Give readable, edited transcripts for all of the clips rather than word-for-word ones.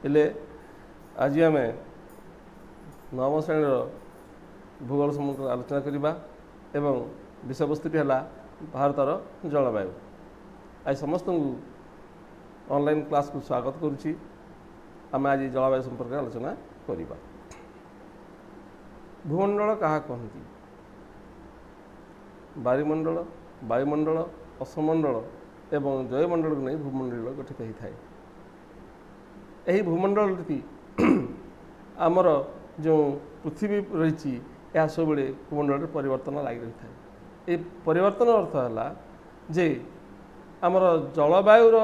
हेले आज आम नवम श्रेणी भूगोल सम्बन्ध आलोचना करवा एवं विषयवस्तुटी है भारतर जलवायु। आज समस्त ऑनलाइन क्लास को स्वागत करुच्ची। आम आज जलवायु संपर्क आलोचना करवा। भूमंडल क्या कहती? बायुमंडल, वायुमंडल, असमंडल एवं जयमंडल को नहीं भूमंडल गठित होता है। यही भूमंडल आमर जो पृथ्वी रही यह सब भूमंडल परिवर्तन लग रही है। ये परिवर्तन अर्थ है जे आमर जलवायुर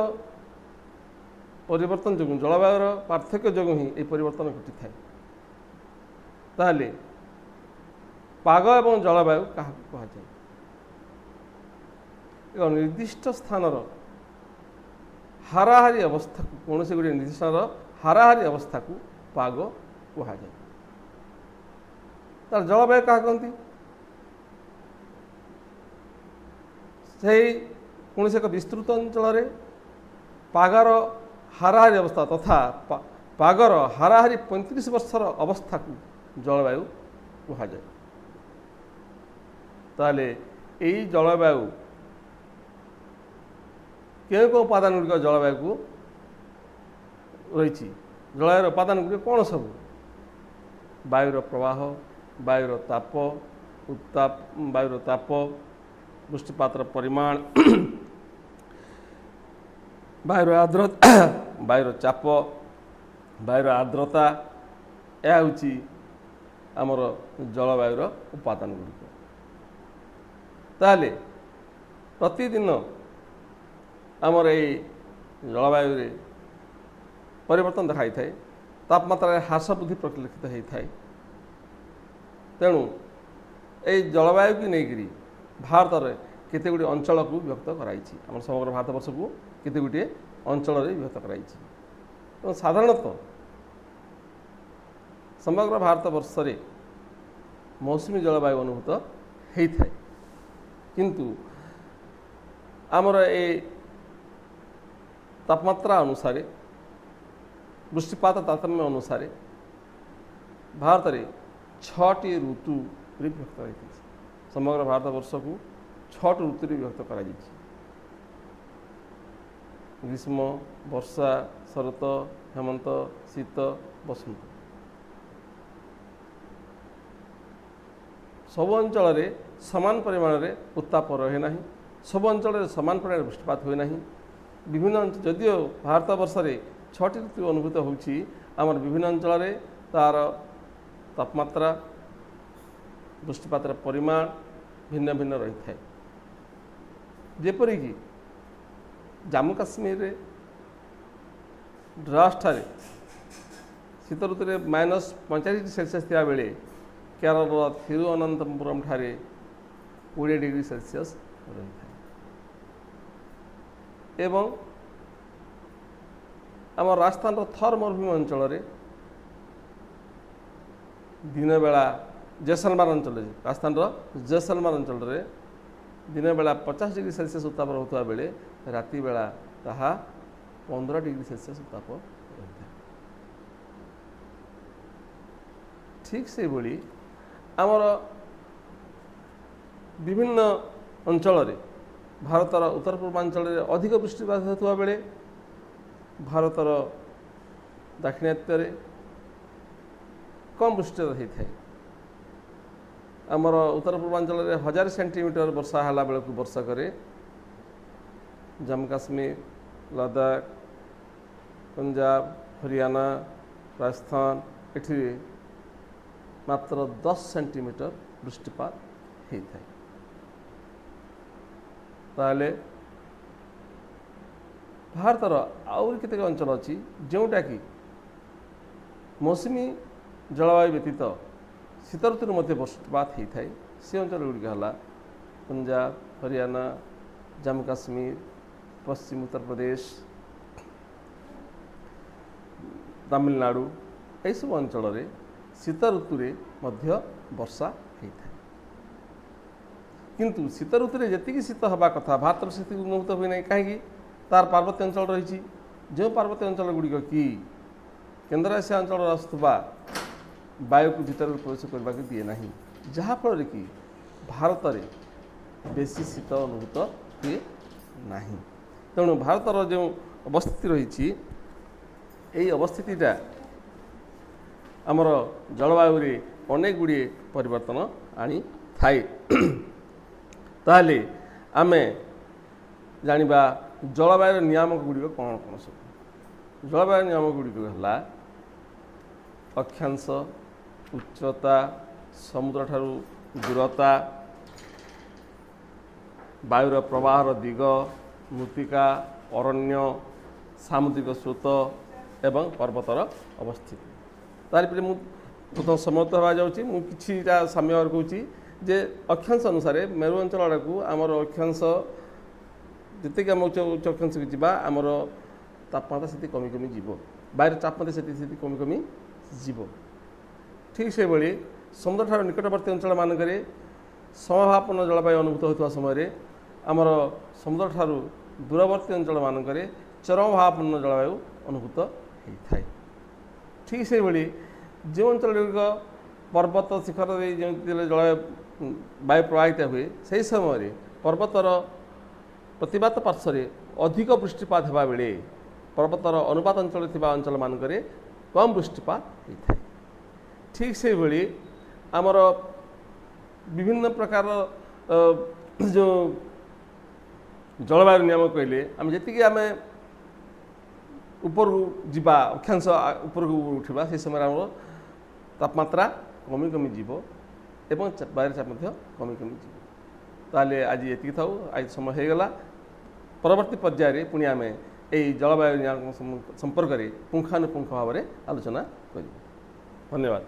परिवर्तन जो जलवायुर पार्थक्य जो ही ये परिवर्तन घटी थाए। ताहले पाग एवं जलवायु क्या कहुए? एक निर्दिष्ट स्थान हाराहारी अवस्था को कौन से गोटे निर्दिष्ट स्थान हाराहारी अवस्था को पाग कहुए। तार जलवायु क्या कहती? से कौन से एक विस्तृत अंचल पागर हाराहारी अवस्था तथा पागर हाराहारी 35 वर्षर अवस्था को जलवायु कहुए। ताले यही जलवायु क्यों कौ उपादान गुड़िक जलवायु को रही? जलवायु उपादान गुड़िक कौन सब? वायुर प्रवाह, वायुर ताप, उत्ताप, वायुर ताप, वृष्टिपातर परिमाण, वायुर आर्द्रता, वायुर चाप, वायुर आर्द्रता, यह हूँ आमर जलवायुर उपादान गुड़िक। ताहले प्रतिदिन आमर ये जलवायु परिवर्तन देखाई थाए। तापमात्रा ह्रास वृद्धि परिलक्षित होता है। तेणु ये जलवायु की नहीं भारत में केते गुडी अंचल को विभक्त कराई। आम समग्र भारतवर्ष को केते गुडी अंचल विभक्त कराई। साधारणतः समग्र भारतवर्ष में मौसुमी जलवायु अनुभूत होता है। किंतु आमर ए तापमात्रा अनुसार वृष्टिपात तारतम्य अनुसार भारत में 6टी ऋतु विभक्त रही। समग्र भारतवर्ष को 6टी ऋतु विभक्त कर ग्रीष्म, वर्षा, शरत, हेमंत, शीत, बसंत। सब अंचल समान परिमाण में उत्ताप रहे ना। सब अंचल समान परिमाण वृष्टिपात हुए ना। विभिन्न जदियो भारतवर्ष में 6टी ऋतु अनुभूत होमर विभिन्न अंचल तार तापमात्रा वृष्टिपातर परिमाण भिन्न भिन्न रही है। जेपरिक जम्मू काश्मीर द्रास ठारे शीत ऋतु में -45°C था बेले केरल थिरुवनंतपुरम ठारे 20°C रही है। एवं आम राजस्थान थर मरुभूमि अंचल दिन बेला जैसलमेर अंचल राजस्थान जैसलमेर अंचल दिन बेला 50°C उत्ताप रोकता बेले राति बेला ताहा 15°C उत्ताप रही। ठीक से भली आमर विभिन्न अंचल भारतर उत्तर पूर्वांचल अधिक वृष्टिपात होता बेले भारतर दाक्षिणात्य कम वृष्टिपात होता है। आमर उत्तर पूर्वांचल 1000 सेंटीमीटर वर्षा है बेलू वर्षा करे जम्मू काश्मीर, लद्दाख, पंजाब, हरियाणा, राजस्थान एठी मात्र 10 सेंटीमीटर वृष्टिपात होता है। ताले भारतर आउर केतेक अंचल अच्छी जोटा कि मौसुमी जलवायु व्यतीत शीत ऋतु मध्य वृष्टिपात होता है। से अंचल गुड़िक है पंजाब, हरियाणा, जम्मू काश्मीर, पश्चिम उत्तर प्रदेश, तमिलनाडु यह सब अंचल शीत ऋतु मध्य वर्षा होता है। किंतु शीत ऋतु में जी शीत हवा कथा भारत में से अनुभूत हुए ना कहीं तार पार्वत्य अंचल रही। जो पार्वत्य अंचल गुड़िक कि केन्द्र एसिया अंचल आसुवा वायु को भीतर प्रवेश करने को दिए ना, जहाँफल कि भारत में बेसी शीत अनुभूत हुए ना। तेणु भारतर जो अवस्थिति रही अवस्थितिटा आमर जलवायु अनेक गुड़िए परिवर्तन आनी थाए। ताहले आमे जानिबा जलवायु नियामक गुड़िक कौन कौन सब। जलवायु नियामक गुड़िक है अक्षांश, उच्चता, समुद्र ठारू दूरता, वायुर प्रवाहर दिग, मृत्तिका, अरण्य, सामुद्रिक स्रोत एवं पर्वतर अवस्थिति। तार प्रथम समर्थ हवा जाऊँगी किछिटा समय कहूँ जे अक्षांश अनुसार मेरु अंचल आड़ को आमर अक्षांश जितक आम उच्च अक्षांश को जावा आमर तापमात्रा से कमी कमी जीव, बाहर तापमात्रा से कमी कमी जीव। ठीक से भाई समुद्र ठार निकटवर्ती अंचल मानक समभावपूर्ण जलवायु अनुभूत होता समय आमर समुद्र ठार दूरवर्ती अंचल मानक चरम भावपूर्ण जलवायु अनुभूत होता है। ठीक से भाई जो अंचल पर्वत शिखर जो जलवायु वायु प्रवाहित हुए से समय पर्वतर प्रतिपात पार्श्व अधिक वृष्टिपात होगा बेले पर्वतर अनुपात अंचल मानक कम वृष्टिपात होता है। ठीक से भाई आमर विभिन्न प्रकार जो जलवायु नियामक कहले आम जी आम ऊपर जीवा अक्षांश ऊपर को उठा से समय आम तापमात्रा कमी कमी जीव एवं बाहर चाप कमी कमी जीव। ताले आज ये था आज समय हो गला। परवर्ती पर्यायर पुणी आम यही जलवायु नियामक संपर्क में पुंखानुपुंख भाव में आलोचना करूँ। धन्यवाद।